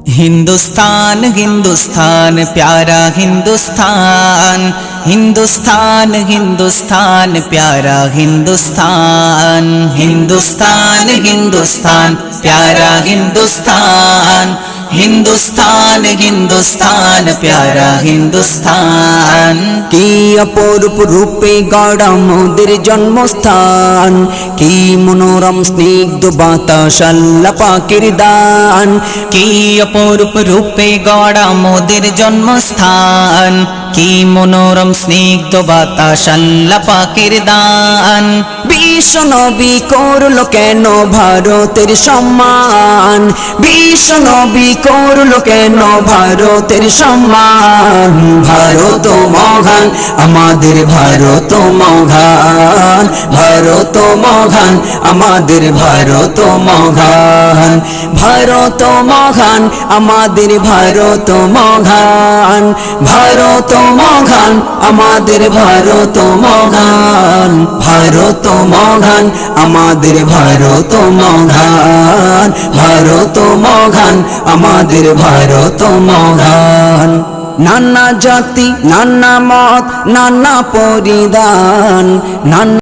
हिंदुस्तान हिंदुस्तान प्यारा हिंदुस्तान, हिंदुस्तान हिंदुस्तान प्यारा हिंदुस्तान, हिंदुस्तान हिंदुस्तान प्यारा हिंदुस्तान, हिंदुस्तान हिंदुस्तान प्यारा हिंदुस्तान। কি অপরূপ রূপে গড়া মোদের জন্মস্থান, কি মনোরম স্নিগ্ধ বাতাস আল্লাহ পাকের দান। কি অপরূপ রূপে গড়া মোদের জন্মস্থান, কি মনোরম স্নিগ্ধ বাতাস আল্লাহ পাকের দান। বিশ্ব নবী করলো কেন ভারতের সম্মান, বিশ্ব নবী করলো কেন ভারতের সম্মান। ভারত মহান আমাদের ভারত মহান, ভারত মহান আমাদের ভারত মহান, ভারত মহান আমাদের ভারত মহান, ভারত মহান আমাদের ভারত মহান, ভারত মহান আমাদের ভারত মহান, ভারত মহান আমাদের ভারত মহান। নানা জাতি নানা মত নানা পরিধান, নানা